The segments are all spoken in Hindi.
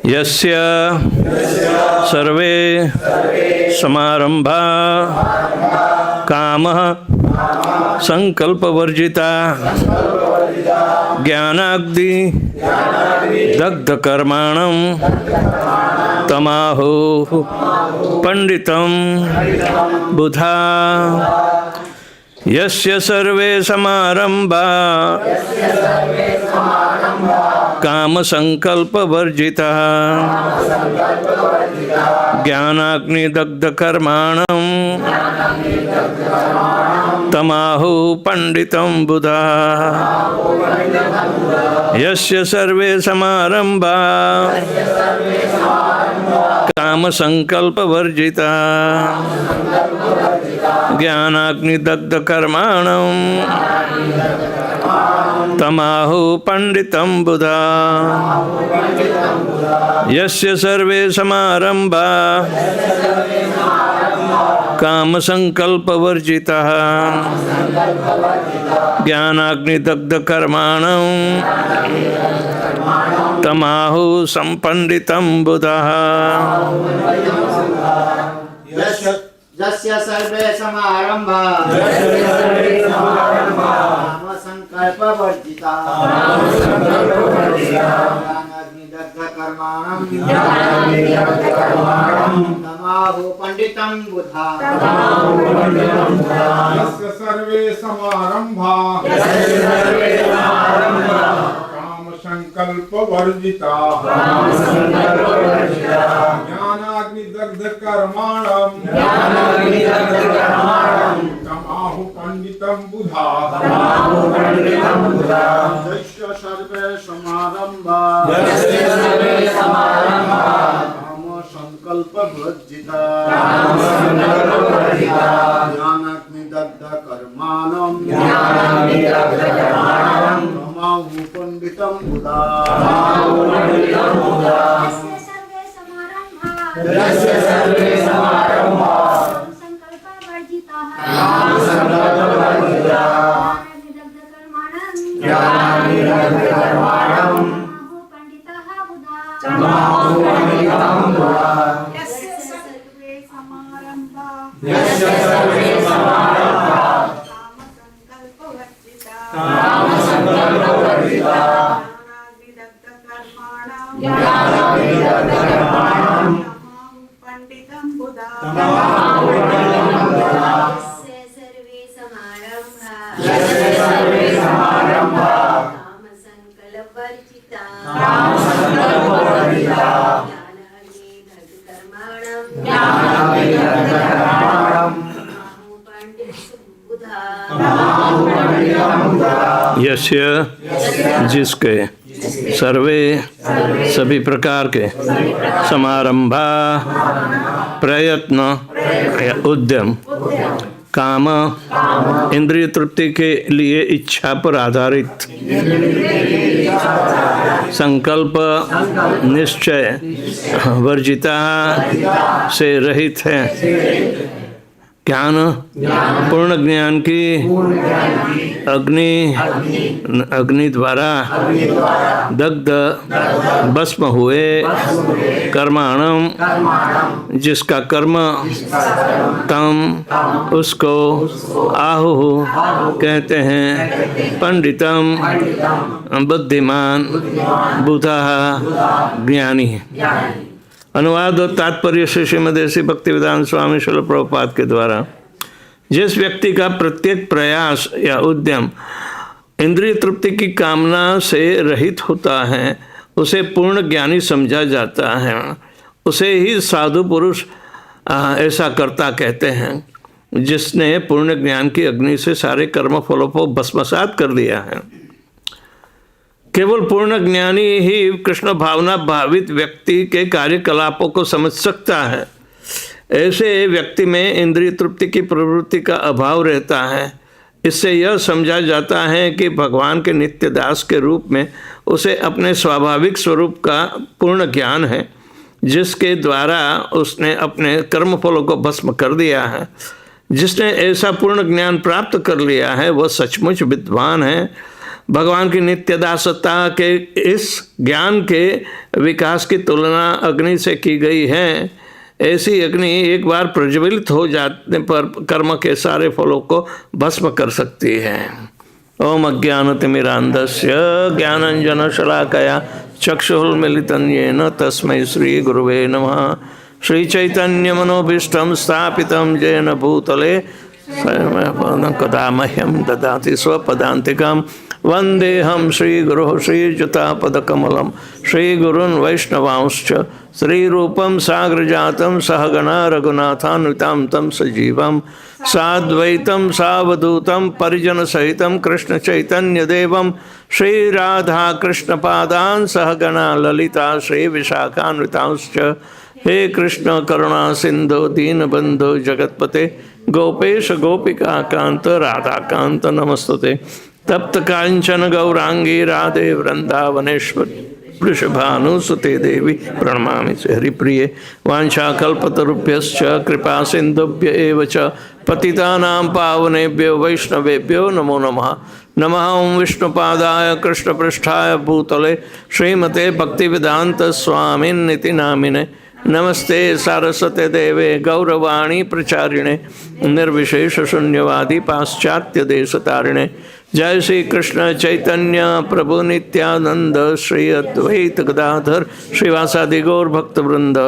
यस्य सर्वे समारंभा कामः संकल्पवर्जिता ज्ञानाग्नि दग्धकर्माणं तमाहो पंडितं बुधा यस्य सर्वे समारंभा काम संकल्प वर्जिता ज्ञानाग्नि दग्ध कर्माणं तमाहु पंडितं बुधा यस्य सर्वे समारंभा काम संकल्प वर्जिता ज्ञानाग्नि दग्ध कर्माणं तमाहु पंडितं बुधा यस्य सर्वे समारंभा काम संकल्प वर्जिता ज्ञानाग्नि दग्ध कर्माणं तमाहु संपंडितं बुधा यस्य सर्वे समारंभा काम संकल्प वर्जिता ज्ञानाग्निदग्ध कर्माणं तमाहु पंडितं बुधा यस्य सर्वे समारंभा काम संकल्प वर्जिता ज्ञानाग्निदग्ध कर्माणं तमाहु पंडितं बुधा यस्य सर्वे समारंभा काम संकल्प वर्जिता ज्ञानाग्निदग्ध कर्माणं तमाहु पंडितं बुधा यस्य सर्वे समारंभा संकल्प वर्जिता ज्ञानाग्नि दग्ध कर्माणं पंडितः बुधा यस्य सर्वे समारंभा काम संकल्प वर्जिता ज्ञानाग्नि दग्ध कर्माणं पंडितं बुधा यस्य सर्वे समारंभा काम संकल्प वर्जिता ज्ञानाग्नि दग्ध कर्माणं पंडितं बुधा यस्य जिसके सर्वे सभी प्रकार के समारंभा प्रयत्न या उद्यम काम इंद्रिय तृप्ति के लिए इच्छा पर आधारित संकल्प निश्चय वर्जिता से रहित है ज्ञान पूर्ण ज्ञान की अग्नि द्वारा दग्ध भस्म हुए कर्माणम जिसका कर्म तम उसको आहु कहते हैं पंडितम बुद्धिमान बुधा ज्ञानी। अनुवाद और तात्पर्य से श्रीमदेशी भक्तिवेदांत स्वामी श्रील प्रभुपाद के द्वारा जिस व्यक्ति का प्रत्येक प्रयास या उद्यम इंद्रिय तृप्ति की कामना से रहित होता है उसे पूर्ण ज्ञानी समझा जाता है। उसे ही साधु पुरुष ऐसा करता कहते हैं जिसने पूर्ण ज्ञान की अग्नि से सारे कर्म फलों को भस्मसात कर दिया है। केवल पूर्ण ज्ञानी ही कृष्ण भावना भावित व्यक्ति के कार्यकलापों को समझ सकता है। ऐसे व्यक्ति में इंद्रिय तृप्ति की प्रवृत्ति का अभाव रहता है। इससे यह समझा जाता है कि भगवान के नित्य दास के रूप में उसे अपने स्वाभाविक स्वरूप का पूर्ण ज्ञान है, जिसके द्वारा उसने अपने कर्मफलों को भस्म कर दिया है। जिसने ऐसा पूर्ण ज्ञान प्राप्त कर लिया है वह सचमुच विद्वान है भगवान की नित्य दासता के इस ज्ञान के विकास की तुलना अग्नि से की गई है। ऐसी अग्नि एक बार प्रज्वलित हो जाने पर कर्म के सारे फलों को भस्म कर सकती है। ओम अज्ञानतिमिरान्धस्य ज्ञानाञ्जनशलाकया चक्षुरुन्मीलितं येन तस्मै श्री गुरुवे नमः। श्री चैतन्य मनोभीष्टं स्थापितं येन भूतले कदा मह्यं ददाति स्वपदान्तिकं। वन्देऽहं श्रीगुरुः श्रीयुतापदकमलं श्रीगुरून् वैष्णवांश्च श्रीरूपं साग्रजातं सहगणा रघुनाथान्वितां तं सजीवं साद्वैतं सावधूतं परिजनसहितं कृष्णचैतन्यदेवं श्रीराधाकृष्णपादान् सहगणा ललिता श्रीविशाखान्वितांश्च। हे कृष्ण करुणा सिंधु दीनबंधु जगतपते गोपेश गोपिका कांत राधाकांत नमस्तुते। तप्त कांचन गौरांगी राधे वृंदावनेश्वर वृषभानुसुते देवी प्रणमामि हरिप्रिये। वाञ्छाकल्पतरुभ्यश्च कृपा सिन्धुभ्य एव च पतितानां पावनेभ्यो वैष्णवेभ्यो नमो नमः। नमः ओं विष्णुपादाय कृष्णपृष्ठाय भूतले श्रीमते भक्तिवेदांत स्वामिन्निति नामिने। नमस्ते सारस्वते देवे गौरवाणी प्रचारिणे निर्विशेष शून्यवादी पाश्चात्य देशतारिणे। जय श्री कृष्ण चैतन्य प्रभु नित्यानंद श्री अद्वैत गदाधर श्रीवासादि गौर भक्त वृंद।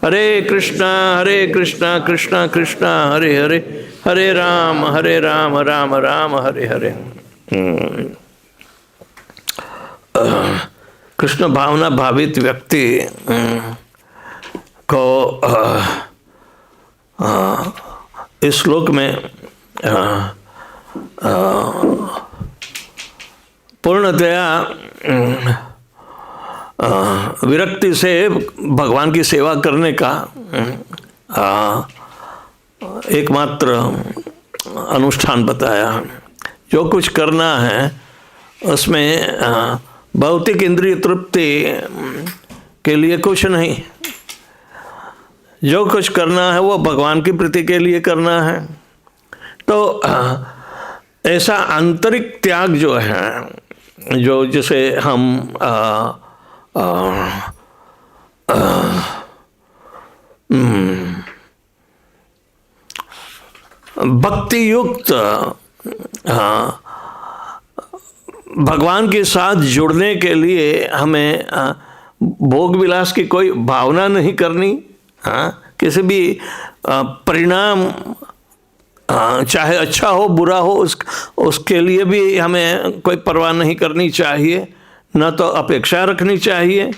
हरे कृष्णा कृष्णा कृष्णा हरे हरे, हरे राम राम राम हरे हरे। कृष्ण भावना भावित व्यक्ति को इस श्लोक में पूर्णतया विरक्ति से भगवान की सेवा करने का एकमात्र अनुष्ठान बताया। जो कुछ करना है उसमें भौतिक इंद्रिय तृप्ति के लिए कुछ नहीं, जो कुछ करना है वो भगवान की प्रीति के लिए करना है। तो ऐसा आंतरिक त्याग जो है, जो जिसे हम भक्ति युक्त भगवान के साथ जुड़ने के लिए हमें भोग विलास की कोई भावना नहीं करनी। किसी भी परिणाम चाहे अच्छा हो बुरा हो उसके लिए भी हमें कोई परवाह नहीं करनी चाहिए, न तो अपेक्षा रखनी चाहिए।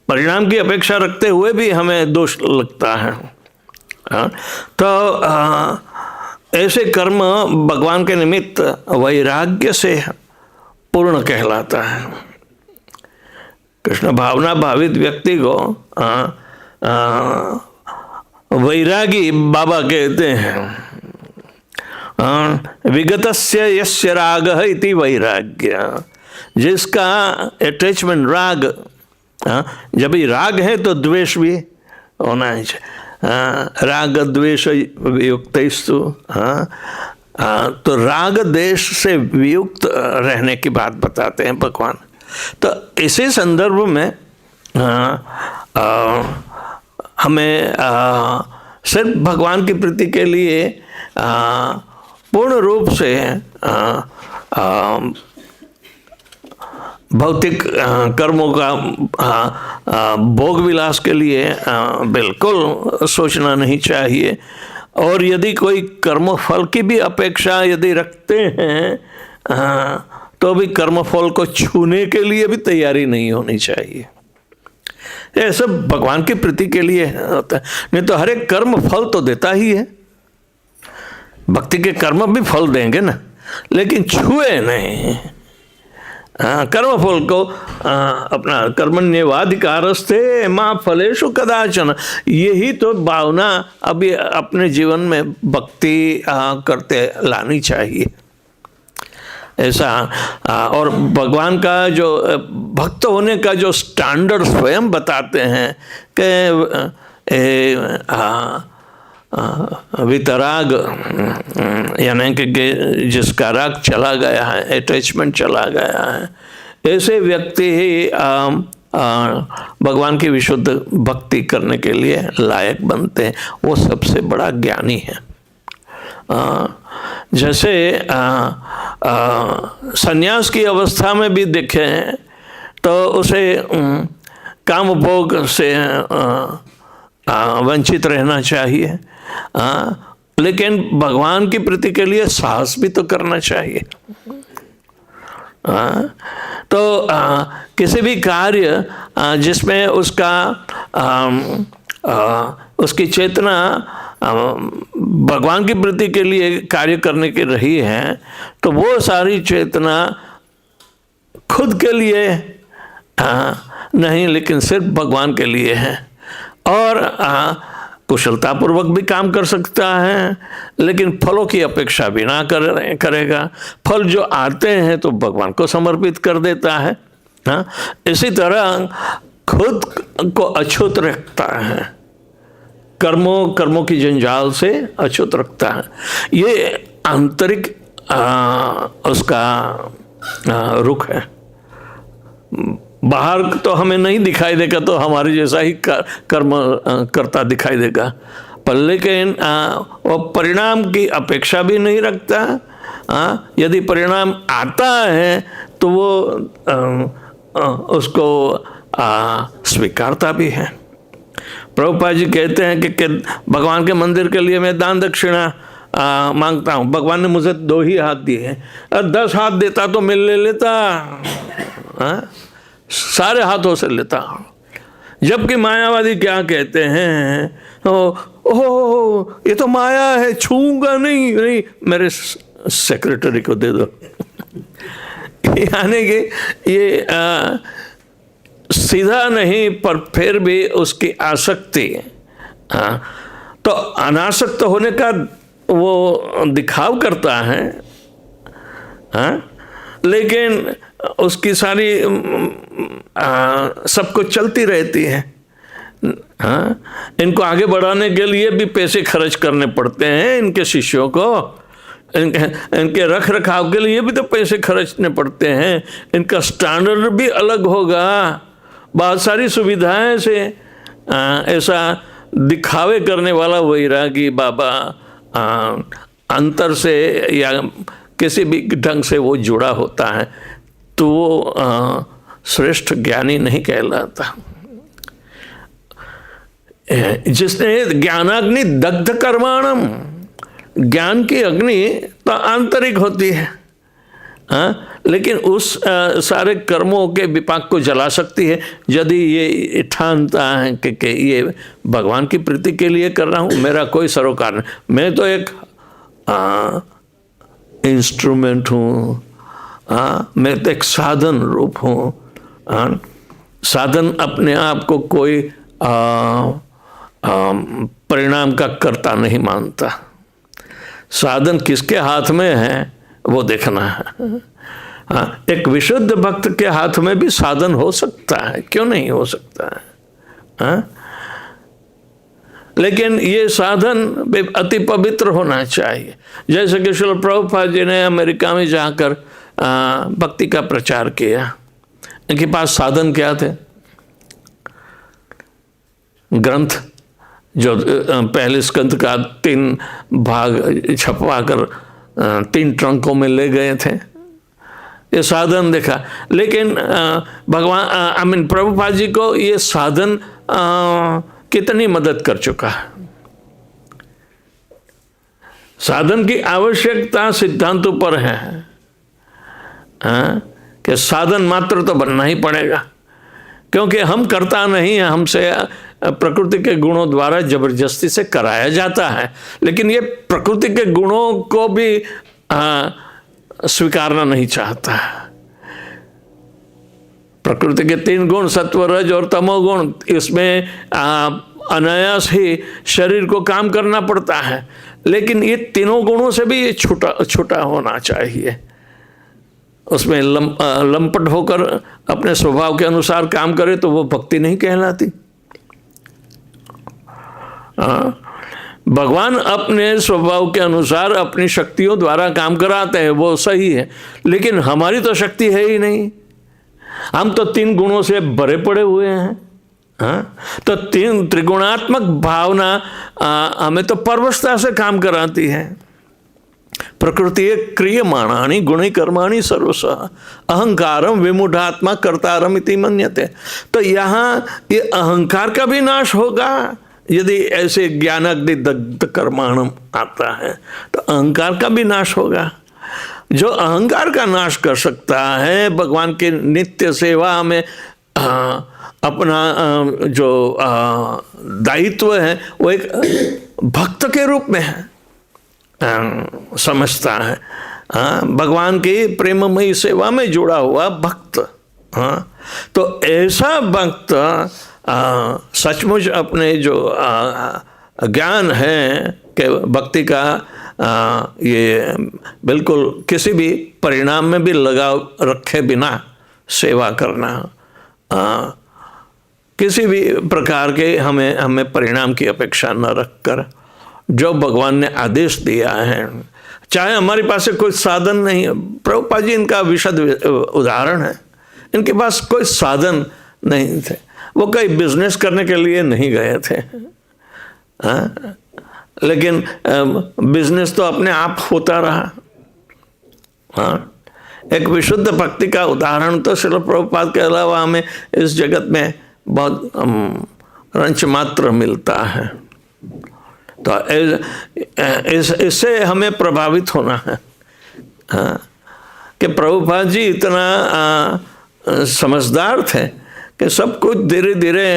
परिणाम की अपेक्षा रखते हुए भी हमें दोष लगता है। तो ऐसे कर्म भगवान के निमित्त वैराग्य से पूर्ण कहलाता है। कृष्ण भावना भावित व्यक्ति को वैरागी बाबा कहते हैं। विगतस्य यस्य रागः इति वैराग्य, जिसका अटैचमेंट राग, जब ही राग है तो द्वेष भी होना चाहिए। राग द्वेष वियुक्तस्तु, तो राग देश से वियुक्त रहने की बात बताते हैं भगवान। तो इसी संदर्भ में हमें सिर्फ भगवान की प्रीति के लिए पूर्ण रूप से भौतिक कर्मों का भोग विलास के लिए बिल्कुल सोचना नहीं चाहिए। और यदि कोई कर्म फल की भी अपेक्षा यदि रखते हैं तो भी कर्म फल को छूने के लिए भी तैयारी नहीं होनी चाहिए। ये सब भगवान की प्रीति के लिए होता है, नहीं तो हर एक कर्म फल तो देता ही है। भक्ति के कर्म भी फल देंगे ना, लेकिन छुए नहीं। कर्म फल को अपना कर्मण्येवाधिकारस्ते मां फलेषु कदाचन, यही तो भावना अभी अपने जीवन में भक्ति करते लानी चाहिए। ऐसा और भगवान का जो भक्त होने का जो स्टैंडर्ड स्वयं बताते हैं कि वितराग यानी कि जिसका राग चला गया है, अटैचमेंट चला गया है, ऐसे व्यक्ति ही भगवान की विशुद्ध भक्ति करने के लिए लायक बनते हैं। वो सबसे बड़ा ज्ञानी है। जैसे संन्यास की अवस्था में भी देखें तो उसे काम भोग से वंचित रहना चाहिए, लेकिन भगवान की प्रीति के लिए साहस भी तो करना चाहिए। तो किसी भी कार्य जिसमें उसकी चेतना भगवान की प्रीति के लिए कार्य करने की रही है, तो वो सारी चेतना खुद के लिए नहीं, लेकिन सिर्फ भगवान के लिए है। और कुशलतापूर्वक भी काम कर सकता है, लेकिन फलों की अपेक्षा भी ना करेगा। फल जो आते हैं तो भगवान को समर्पित कर देता है। इसी तरह खुद को अछूत रखता है, कर्मों की जंजाल से अछूत रखता है। ये आंतरिक उसका रुख है। बाहर तो हमें नहीं दिखाई देगा, तो हमारे जैसा ही कर्म करता दिखाई देगा, पर लेकिन वो परिणाम की अपेक्षा भी नहीं रखता। यदि परिणाम आता है तो वो उसको स्वीकारता भी है। प्रभुपाद जी कहते हैं कि भगवान के मंदिर के लिए मैं दान दक्षिणा मांगता हूँ। भगवान ने मुझे 2 ही हाथ दिए हैं, 10 हाथ देता तो मैं ले लेता, सारे हाथों से लेता। जबकि मायावादी क्या कहते हैं, ओह ये तो माया है, छूऊंगा नहीं, मेरे सेक्रेटरी को दे दो। यानी कि ये सीधा नहीं, पर फिर भी उसकी आसक्ति, तो अनासक्त होने का वो दिखाव करता है, लेकिन उसकी सारी सब कुछ चलती रहती है। इनको आगे बढ़ाने के लिए भी पैसे खर्च करने पड़ते हैं, इनके शिष्यों को, इनके रख रखाव के लिए भी तो पैसे खर्चने पड़ते हैं। इनका स्टैंडर्ड भी अलग होगा, बहुत सारी सुविधाएं से ऐसा दिखावे करने वाला वैरागी बाबा अंतर से या किसी भी ढंग से वो जुड़ा होता है, तो वो श्रेष्ठ ज्ञानी नहीं कहलाता। जिसने ज्ञानाग्नि दग्ध कर्माणम, ज्ञान की अग्नि तो आंतरिक होती है, लेकिन उस सारे कर्मों के विपाक को जला सकती है यदि ये ठानता है कि ये भगवान की प्रीति के लिए कर रहा हूँ, मेरा कोई सरोकार नहीं, मैं तो एक इंस्ट्रूमेंट हूँ, मैं तो एक साधन रूप हूँ। साधन अपने आप को कोई परिणाम का कर्ता नहीं मानता। साधन किसके हाथ में है वो देखना है। एक विशुद्ध भक्त के हाथ में भी साधन हो सकता है, क्यों नहीं हो सकता है, लेकिन ये साधन अति पवित्र होना चाहिए। जैसे कि श्रील प्रभुपाद जी ने अमेरिका में जाकर भक्ति का प्रचार किया, इनके पास साधन क्या थे? ग्रंथ जो पहले स्कंद का 3 भाग छपवा कर 3 ट्रंकों में ले गए थे, ये साधन देखा। लेकिन भगवान प्रभुपाद जी को ये साधन कितनी मदद कर चुका है। साधन की आवश्यकता सिद्धांतों पर है कि साधन मात्र तो बनना ही पड़ेगा, क्योंकि हम करता नहीं है, हमसे प्रकृति के गुणों द्वारा जबरदस्ती से कराया जाता है। लेकिन ये प्रकृति के गुणों को भी स्वीकारना नहीं चाहता। प्रकृति के 3 गुण सत्व रज और तमोगुण, इसमें अनायास ही शरीर को काम करना पड़ता है, लेकिन ये तीनों गुणों से भी ये छोटा होना चाहिए। उसमें लंपट होकर अपने स्वभाव के अनुसार काम करे तो वो भक्ति नहीं कहलाती। भगवान अपने स्वभाव के अनुसार अपनी शक्तियों द्वारा काम कराते हैं, वो सही है, लेकिन हमारी तो शक्ति है ही नहीं। हम तो 3 गुणों से भरे पड़े हुए हैं। हाँ, तो 3 त्रिगुणात्मक भावना हमें तो परवशता से काम कराती है। प्रकृति क्रियमाणानि गुणी कर्माणि सर्वशः अहंकारम विमूढ़ात्मा कर्तारम इति मन्यते। तो यहाँ ये अहंकार का भी नाश होगा यदि ऐसे ज्ञानाग्नि दग्ध कर्माणम आता है, तो अहंकार का भी नाश होगा। जो अहंकार का नाश कर सकता है भगवान के नित्य सेवा में अपना जो दायित्व है वो एक भक्त के रूप में है, समझता है। भगवान की प्रेममयी सेवा में जुड़ा हुआ भक्त। तो ऐसा भक्त सचमुच अपने जो ज्ञान है कि भक्ति का ये बिल्कुल किसी भी परिणाम में भी लगाव रखे बिना सेवा करना, किसी भी प्रकार के हमें परिणाम की अपेक्षा न रखकर जो भगवान ने आदेश दिया है, चाहे हमारे पास कोई साधन नहीं है। प्रभुपाद जी इनका विशद उदाहरण है। इनके पास कोई साधन नहीं थे, वो कोई बिजनेस करने के लिए नहीं गए थे। लेकिन बिजनेस तो अपने आप होता रहा। एक विशुद्ध भक्ति का उदाहरण तो श्रील प्रभुपाद के अलावा हमें इस जगत में बहुत रंच मात्र मिलता है। तो इससे हमें प्रभावित होना है कि प्रभुपाद जी इतना समझदार थे कि सब कुछ धीरे धीरे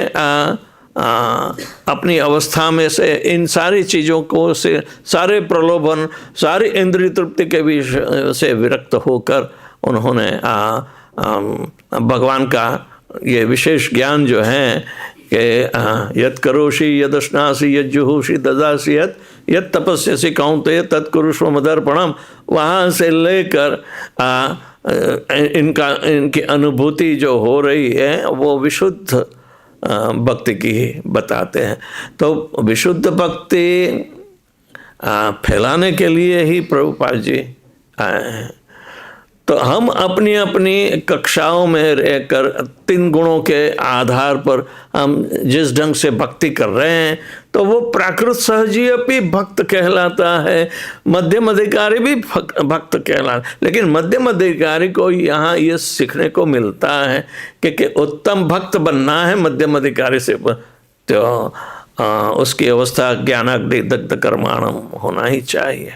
अपनी अवस्था में से इन सारी चीज़ों को से सारे प्रलोभन, सारी इंद्रिय तृप्ति के विषय से विरक्त होकर उन्होंने भगवान का ये विशेष ज्ञान जो है कि यत् करोषि यदश्नासि यज्जुहोषि ददासि यत् तपस्यसि कौन्तेय तत्कुरुष्व मदर्पणम, वहाँ से लेकर इनकी अनुभूति जो हो रही है वो विशुद्ध भक्ति की बताते हैं। तो विशुद्ध भक्ति फैलाने के लिए ही प्रभुपाद जी आए हैं। तो हम अपनी अपनी कक्षाओं में रहकर 3 गुणों के आधार पर हम जिस ढंग से भक्ति कर रहे हैं तो वो प्राकृत सहजीय भी भक्त कहलाता है, मध्यम अधिकारी भी भक्त कहलाता है। लेकिन मध्यम अधिकारी को यहाँ ये सीखने को मिलता है कि उत्तम भक्त बनना है मध्यम अधिकारी से, तो उसकी अवस्था ज्ञानाग्नि दग्ध कर्माणम होना ही चाहिए।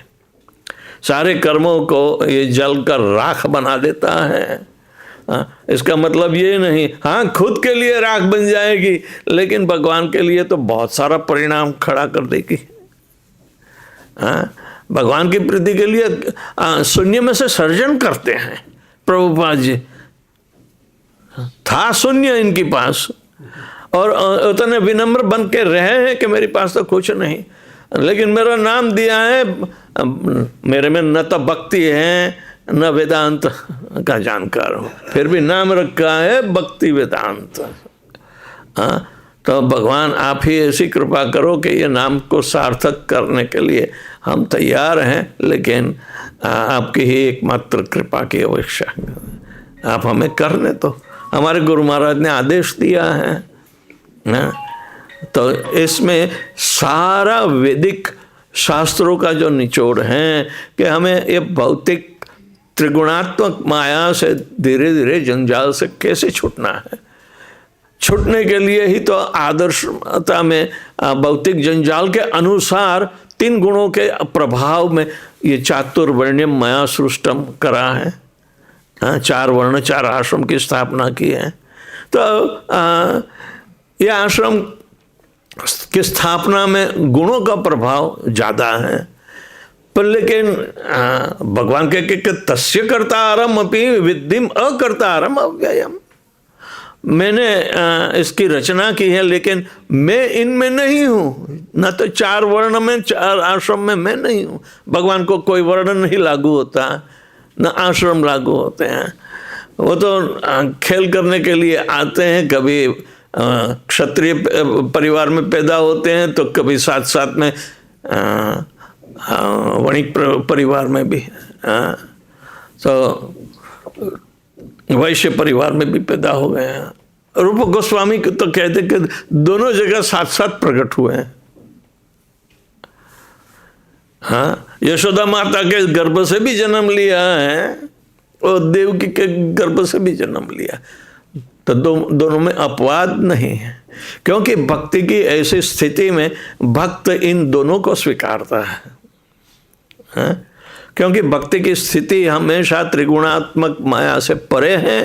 सारे कर्मों को ये जल कर राख बना देता है। इसका मतलब ये नहीं खुद के लिए राख बन जाएगी, लेकिन भगवान के लिए तो बहुत सारा परिणाम खड़ा कर देगी। भगवान की प्रीति के लिए शून्य में से सर्जन करते हैं प्रभुपाद जी। था शून्य इनके पास और उतने विनम्र बन के रहे हैं कि मेरे पास तो कुछ नहीं, लेकिन मेरा नाम दिया है, मेरे में न तो भक्ति है न वेदांत का जानकार हूँ, फिर भी नाम रखा है भक्ति वेदांत। तो भगवान आप ही ऐसी कृपा करो कि ये नाम को सार्थक करने के लिए हम तैयार हैं, लेकिन आपकी ही एकमात्र कृपा की अपेक्षा। आप हमें करने तो हमारे गुरु महाराज ने आदेश दिया है ना, तो इसमें सारा वैदिक शास्त्रों का जो निचोड़ है कि हमें ये भौतिक त्रिगुणात्मक माया से धीरे धीरे जंजाल से कैसे छूटना है। छूटने के लिए ही तो आदर्शता में भौतिक जंजाल के अनुसार 3 गुणों के प्रभाव में ये चातुर्वर्ण्यम मया सृष्टम करा है। 4 वर्ण 4 आश्रम की स्थापना की है। तो यह आश्रम की स्थापना में गुणों का प्रभाव ज़्यादा है, पर लेकिन भगवान के तस्य कर्तारम अपि विद्धिम अकर्तारम अव्ययम। मैंने इसकी रचना की है, लेकिन मैं इनमें नहीं हूँ। न तो 4 वर्ण में 4 आश्रम में मैं नहीं हूँ। भगवान को कोई वर्ण नहीं लागू होता, न आश्रम लागू होते हैं। वो तो खेल करने के लिए आते हैं, कभी क्षत्रिय परिवार में पैदा होते हैं तो कभी साथ साथ में वणिक परिवार में भी, तो वैश्य परिवार में भी पैदा हो गए हैं। रूप गोस्वामी तो कहते कि दोनों जगह साथ साथ प्रकट हुए हैं। हाँ, यशोदा माता के गर्भ से भी जन्म लिया है और देवकी के गर्भ से भी जन्म लिया, तो दोनों में अपवाद नहीं है, क्योंकि भक्ति की ऐसी स्थिति में भक्त इन दोनों को स्वीकारता है। हाँ? क्योंकि भक्ति की स्थिति हमेशा त्रिगुणात्मक माया से परे है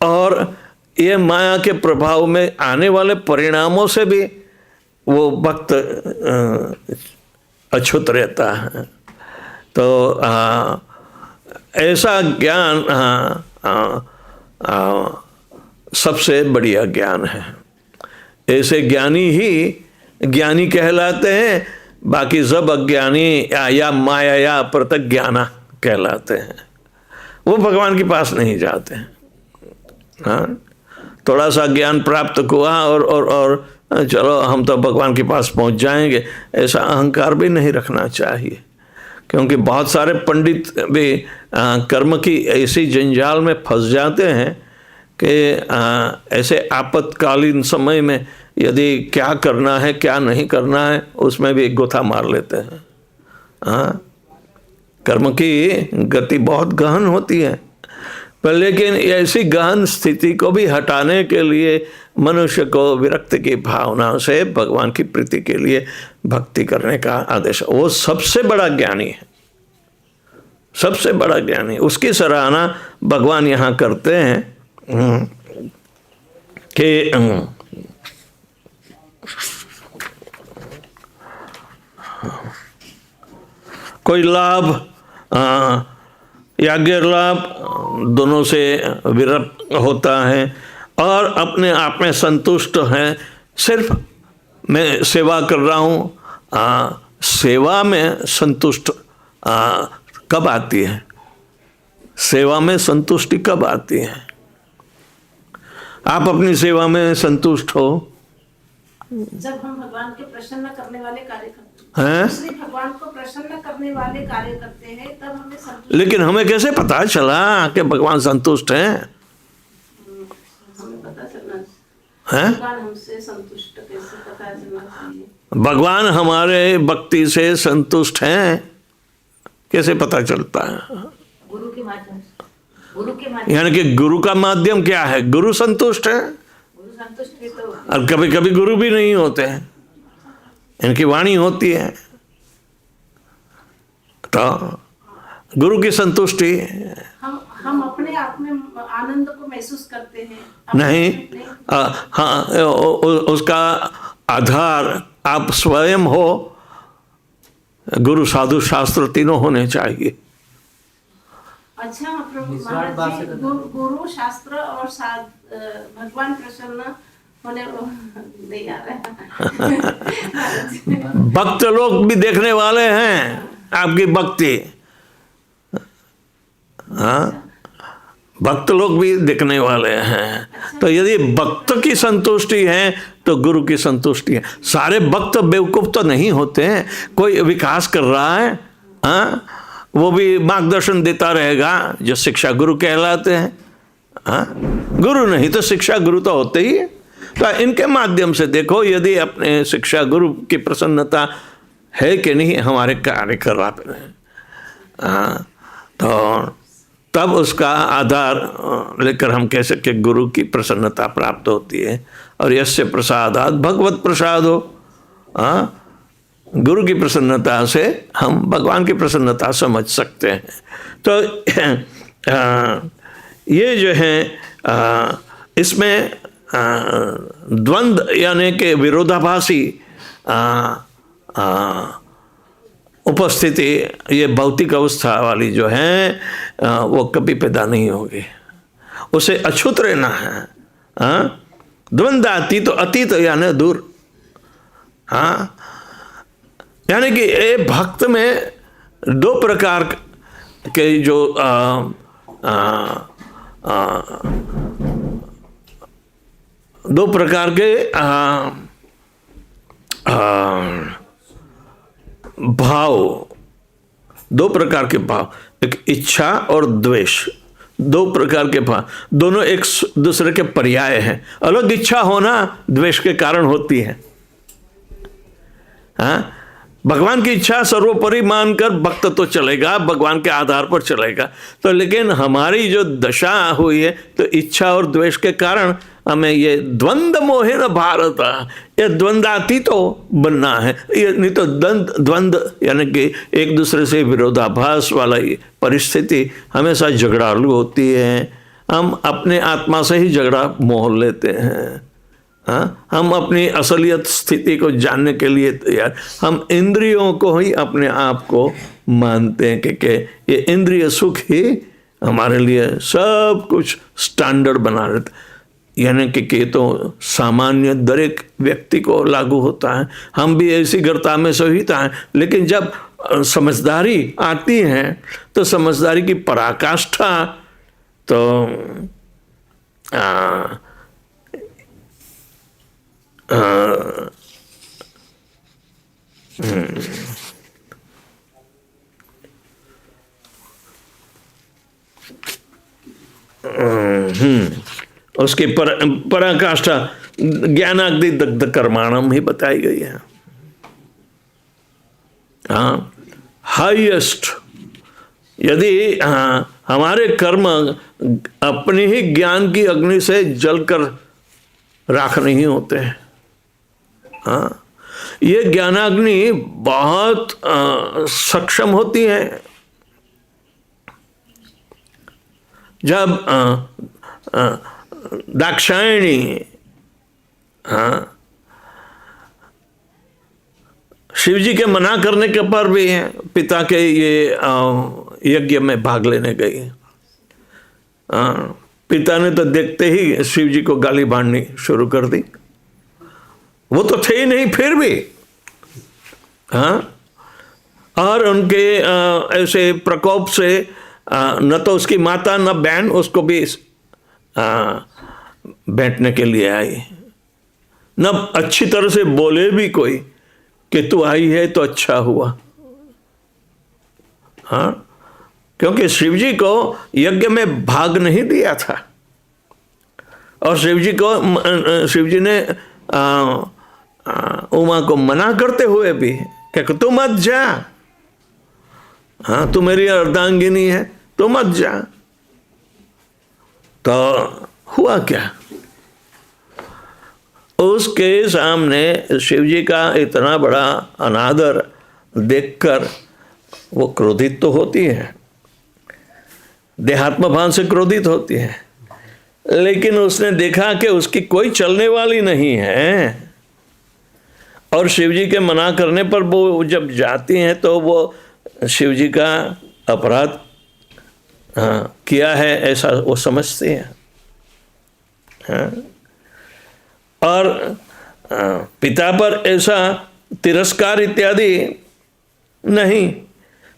और ये माया के प्रभाव में आने वाले परिणामों से भी वो भक्त अछूत रहता है। तो ऐसा ज्ञान सबसे बढ़िया ज्ञान है। ऐसे ज्ञानी ही ज्ञानी कहलाते हैं, बाकी सब अज्ञानी या माया या प्रत्यज्ञाना कहलाते हैं। वो भगवान के पास नहीं जाते हैं। हाँ, थोड़ा सा ज्ञान प्राप्त हुआ और चलो हम तो भगवान के पास पहुंच जाएंगे, ऐसा अहंकार भी नहीं रखना चाहिए। क्योंकि बहुत सारे पंडित भी कर्म की ऐसी जंजाल में फंस जाते हैं कि ऐसे आपातकालीन समय में यदि क्या करना है क्या नहीं करना है उसमें भी गोथा मार लेते हैं। हाँ, कर्म की गति बहुत गहन होती है, पर लेकिन ऐसी गहन स्थिति को भी हटाने के लिए मनुष्य को विरक्ति की भावना से भगवान की प्रीति के लिए भक्ति करने का आदेश। वो सबसे बड़ा ज्ञानी है, सबसे बड़ा ज्ञानी। उसकी सराहना भगवान यहाँ करते हैं कि कोई लाभ या गैर लाभ दोनों से विरक्त होता है और अपने आप में संतुष्ट है। सिर्फ मैं सेवा कर रहा हूँ, सेवा में संतुष्ट कब आती है? सेवा में संतुष्टि कब आती है? आप अपनी सेवा में संतुष्ट हो जब हम भगवान के प्रसन्न करने वाले कार्य करते हैं, इसलिए भगवान को प्रसन्न करने वाले कार्य करते हैं, तब हमें संतुष्ट। लेकिन हमें कैसे पता चला कि भगवान संतुष्ट हैं? हमें पता चलना हैं? भगवान हमसे संतुष्ट कैसे पता चलना चाहिए? भगवान हमारे भक्ति से संतुष्ट हैं कैसे पता चलता है? गुरु के माध्यम से। गुरु के माध्यम, यानी कि गुरु का माध्यम क्या है? गुरु संतुष्ट है। गुरु संतुष्ट है तो और कभी कभी गुरु भी नहीं होते हैं, इनकी वाणी होती है, तो गुरु की संतुष्टि हम अपने आप में आनंद को महसूस करते हैं। नहीं, हाँ, उसका आधार आप स्वयं हो। गुरु साधु शास्त्र तीनों होने चाहिए। अच्छा प्रभु महाराज जी, गुरु शास्त्र और भगवान प्रसन्न होने नहीं आ रहा है। भक्त लोग भी देखने वाले हैं आपकी भक्ति। हाँ, भक्त लोग भी देखने वाले हैं। तो यदि भक्त की संतुष्टि है तो गुरु की संतुष्टि है। सारे भक्त बेवकूफ तो नहीं होते हैं। कोई विकास कर रहा है, हाँ, वो भी मार्गदर्शन देता रहेगा, जो शिक्षा गुरु कहलाते हैं। हाँ, गुरु नहीं तो शिक्षा गुरु तो होते ही है। तो इनके माध्यम से देखो यदि अपने शिक्षा गुरु की प्रसन्नता है कि नहीं हमारे कार्य कर रहा है, हाँ, तो तब उसका आधार लेकर हम कह सकते गुरु की प्रसन्नता प्राप्त होती है। और यस्य प्रसादात् भगवत प्रसाद हो। हाँ, गुरु की प्रसन्नता से हम भगवान की प्रसन्नता समझ सकते हैं। तो ये जो है इसमें द्वंद्व यानी कि विरोधाभासी उपस्थिति, ये भौतिक अवस्था वाली जो है वो कभी पैदा नहीं होगी। उसे अछूत रहना है। हाँ, द्वंद्वातीत तो अतीत यानी दूर। हाँ, यानी कि ये भक्त में दो प्रकार के जो दो प्रकार के भाव, दो प्रकार के भाव, एक इच्छा और द्वेष, दो प्रकार के भाव, दोनों एक दूसरे के पर्याय हैं। अलग इच्छा होना द्वेष के कारण होती है। हाँ, भगवान की इच्छा सर्वोपरि मानकर भक्त तो चलेगा, भगवान के आधार पर चलेगा, तो लेकिन हमारी जो दशा हुई है तो इच्छा और द्वेष के कारण हमें ये द्वंद्व मोहे न भारत, ये द्वंद्वातीत तो बनना है। ये नहीं तो द्वंद्व यानी कि एक दूसरे से विरोधाभास वाला ये परिस्थिति हमेशा झगड़ालू होती है। हम अपने आत्मा से ही झगड़ा मोह लेते हैं। हाँ, हम अपनी असलियत स्थिति को जानने के लिए तैयार, हम इंद्रियों को ही अपने आप को मानते हैं कि ये इंद्रिय सुख ही हमारे लिए सब कुछ स्टैंडर्ड बना रहता है। यानी कि तो सामान्य दरेक व्यक्ति को लागू होता है। हम भी ऐसी गर्ता में सहिता है, लेकिन जब समझदारी आती है तो समझदारी की पराकाष्ठा तो उसकी पराकाष्ठा ज्ञानाग्नि दग्ध कर्माणम ही बताई गई है। हाँ, हाईएस्ट यदि हमारे कर्म अपने ही ज्ञान की अग्नि से जलकर राख नहीं होते हैं। हाँ, ये ज्ञानाग्नि बहुत सक्षम होती है। जब दाक्षायणी शिव जी के मना करने के पर भी पिता के ये यज्ञ में भाग लेने गई। पिता ने तो देखते ही शिव जी को गाली बांधनी शुरू कर दी। वो तो थे ही नहीं फिर भी। हाँ, और उनके ऐसे प्रकोप से न तो उसकी माता न बहन उसको भी बैठने के लिए आई, न अच्छी तरह से बोले भी कोई कि तू आई है तो अच्छा हुआ। हाँ, क्योंकि शिव जी को यज्ञ में भाग नहीं दिया था, और शिव जी ने उमा को मना करते हुए भी कि तू मत जा। हाँ, तू मेरी अर्धांगिनी है, तू मत जा। तो हुआ क्या, उसके सामने शिव जी का इतना बड़ा अनादर देखकर वो क्रोधित तो होती है, देहात्म भाव से क्रोधित होती है, लेकिन उसने देखा कि उसकी कोई चलने वाली नहीं है, और शिव जी के मना करने पर वो जब जाती हैं तो वो शिव जी का अपराध किया है ऐसा वो समझते हैं। और पिता पर ऐसा तिरस्कार इत्यादि नहीं,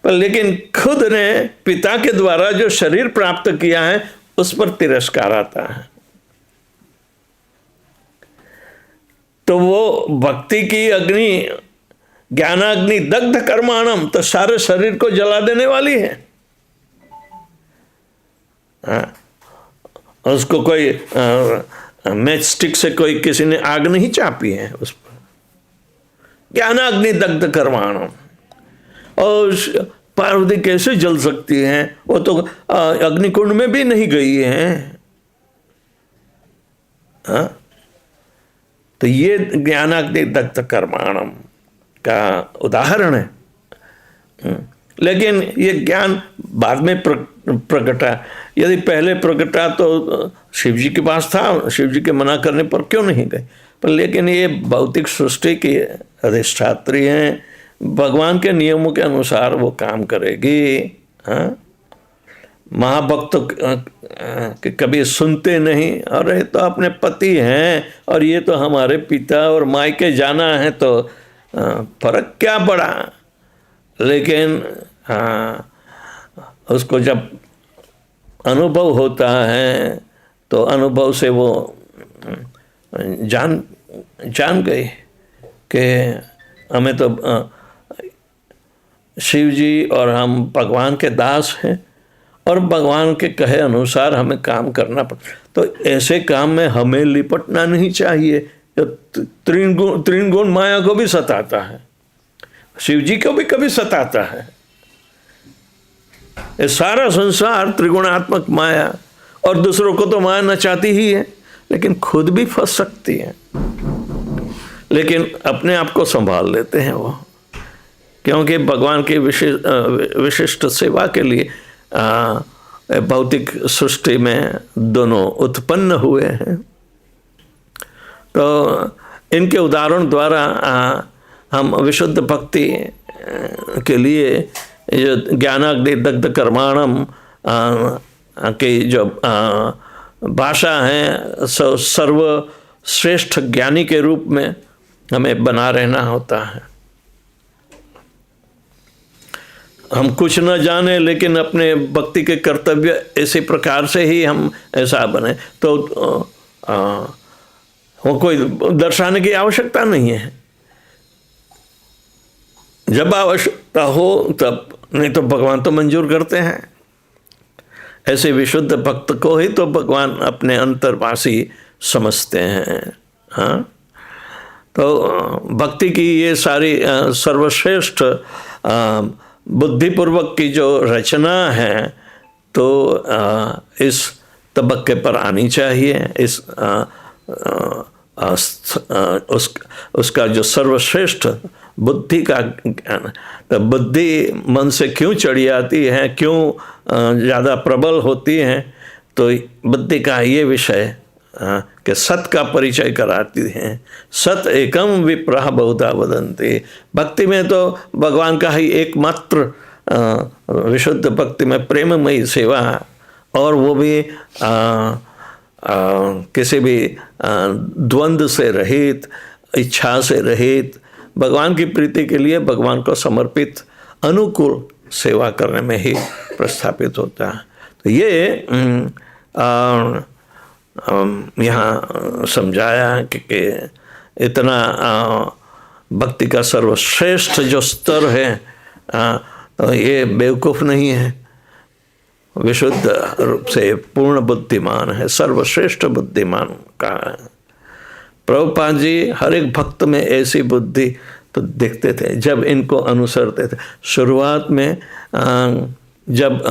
पर लेकिन खुद ने पिता के द्वारा जो शरीर प्राप्त किया है उस पर तिरस्कार आता है। तो वो भक्ति की अग्नि, ज्ञानाग्नि दग्ध कर्माणम, तो सारे शरीर को जला देने वाली है। उसको कोई मैच स्टिक से कोई किसी ने आग नहीं चापी है उस पर। ज्ञानाग्नि दग्ध कर्माणम, और पार्वती कैसे जल सकती है, वो तो अग्निकुंड में भी नहीं गई है। तो ये ज्ञानाग्नि दग्ध कर्माणम का उदाहरण है। लेकिन ये ज्ञान बाद में प्रकटा। यदि पहले प्रकटा तो शिव जी के पास था, शिव जी के मना करने पर क्यों नहीं गए। पर लेकिन ये भौतिक सृष्टि की अधिष्ठात्री हैं, भगवान के नियमों के अनुसार वो काम करेगी। हाँ, महाभक्त के कभी सुनते नहीं, और ये तो अपने पति हैं और ये तो हमारे पिता और मायके जाना है तो फर्क क्या पड़ा। लेकिन उसको जब अनुभव होता है तो अनुभव से वो जान गई कि हमें तो शिव जी और हम भगवान के दास हैं और भगवान के कहे अनुसार हमें काम करना पड़ता। तो ऐसे काम में हमें लिपटना नहीं चाहिए। त्रिन गुण माया को भी सताता है, शिव जी को भी कभी सताता है। ये सारा संसार त्रिगुणात्मक माया, और दूसरों को तो माया नचाती ही है, लेकिन खुद भी फंस सकती है। लेकिन अपने आप को संभाल लेते हैं वो, क्योंकि भगवान की विशिष्ट सेवा के लिए भौतिक सृष्टि में दोनों उत्पन्न हुए हैं। तो इनके उदाहरण द्वारा हम विशुद्ध भक्ति के लिए जो ज्ञानाग्नि दग्ध कर्माणम की जो भाषा है, सर्वश्रेष्ठ ज्ञानी के रूप में हमें बना रहना होता है। हम कुछ न जाने, लेकिन अपने भक्ति के कर्तव्य इसी प्रकार से ही हम ऐसा बने, तो वो कोई दर्शाने की आवश्यकता नहीं है। जब आवश्यकता हो तब, नहीं तो भगवान तो मंजूर करते हैं। ऐसे विशुद्ध भक्त को ही तो भगवान अपने अंतर्वासी समझते हैं। हाँ, तो भक्ति की ये सारी सर्वश्रेष्ठ बुद्धिपूर्वक की जो रचना है, तो इस तबक्के पर आनी चाहिए। इस उसका जो सर्वश्रेष्ठ बुद्धि का ज्ञान, तो बुद्धि मन से क्यों चढ़ी आती है, क्यों ज़्यादा प्रबल होती है, तो बुद्धि का ये विषय कि सत का परिचय कराती हैं। सत एकम विप्रह बहुधा वदन्ति। भक्ति में तो भगवान का ही एकमात्र विशुद्ध भक्ति में प्रेममयी सेवा, और वो भी किसी भी द्वंद्व से रहित, इच्छा से रहित, भगवान की प्रीति के लिए भगवान को समर्पित अनुकूल सेवा करने में ही प्रस्थापित होता है। तो ये यहाँ समझाया कि इतना भक्ति का सर्वश्रेष्ठ जो स्तर है, तो ये बेवकूफ़ नहीं है, विशुद्ध रूप से पूर्ण बुद्धिमान है, सर्वश्रेष्ठ बुद्धिमान का है। प्रभुपाद जी हर एक भक्त में ऐसी बुद्धि तो देखते थे जब इनको अनुसरते थे। शुरुआत में जब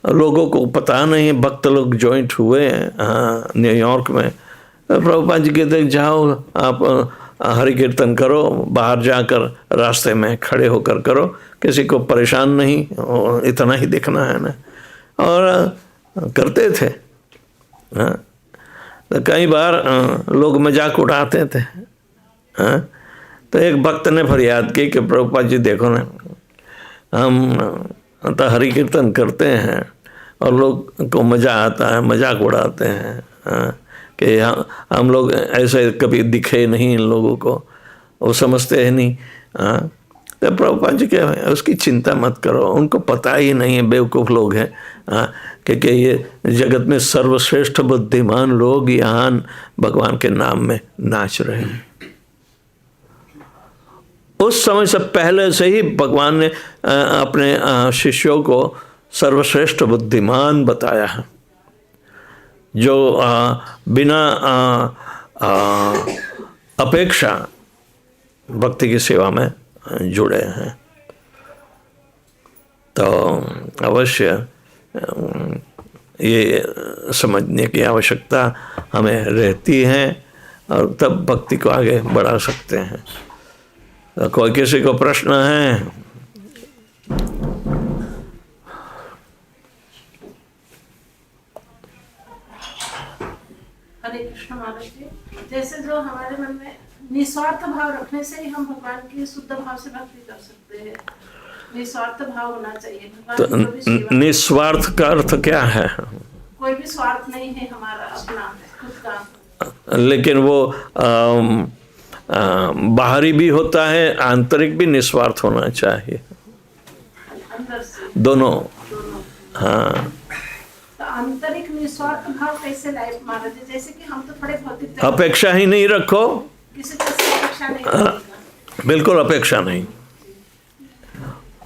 लोगों को पता नहीं, भक्त लोग जॉइंट हुए न्यूयॉर्क में, प्रभुपाद जी कहते जाओ आप हरि कीर्तन करो, बाहर जाकर रास्ते में खड़े होकर करो, किसी को परेशान नहीं, इतना ही देखना है ना। और करते थे। हाँ, तो कई बार लोग मजाक उड़ाते थे। हाँ, तो एक भक्त ने फरियाद की कि प्रभुपाद जी देखो ना, हम तो हरि कीर्तन करते हैं और लोग को मज़ा आता है, मजाक उड़ाते हैं। हाँ, कि हम लोग ऐसे कभी दिखे नहीं, इन लोगों को वो समझते हैं नहीं। हाँ, तो प्रभुपाद जी कह उसकी चिंता मत करो, उनको पता ही नहीं है, बेवकूफ़ लोग हैं। हाँ, क्योंकि ये जगत में सर्वश्रेष्ठ बुद्धिमान लोग यहाँ भगवान के नाम में नाच रहे हैं। उस समय से पहले से ही भगवान ने अपने शिष्यों को सर्वश्रेष्ठ बुद्धिमान बताया है, जो बिना अपेक्षा भक्ति की सेवा में जुड़े हैं। तो अवश्य ये समझने की आवश्यकता हमें रहती है, और तब भक्ति को आगे बढ़ा सकते हैं। तो कोई किसी को प्रश्न है? हरे कृष्ण महाराज जी, जैसे जो हमारे मन में निस्वार्थ भाव रखने से ही हम भगवान की शुद्ध भाव से भक्ति कर सकते हैं। निस्वार्थ भाव होना चाहिए भगवान की। तो निस्वार्थ का अर्थ क्या है? कोई भी स्वार्थ नहीं है हमारा अपना खुद का, लेकिन वो बाहरी भी होता है, आंतरिक भी निस्वार्थ होना चाहिए, अंदर से दोनों। हाँ, तो आंतरिक निस्वार्थ भाव कैसे लाए महाराज जी? जैसे कि हम तो थोड़े भौतिक, अपेक्षा ही नहीं रखो, किसी तरह से अपेक्षा नहीं करेगा। बिल्कुल अपेक्षा नहीं।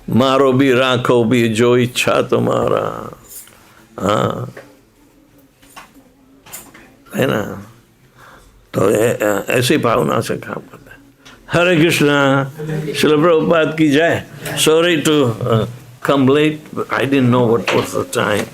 मारो भी राखो भी जो इच्छा तुम्हारा। हाँ, है ना? तो ऐसी भावना से काम करते हैं। हरे कृष्णा। श्रील प्रभुपाद की जय। Sorry to come late, I didn't know what was the time.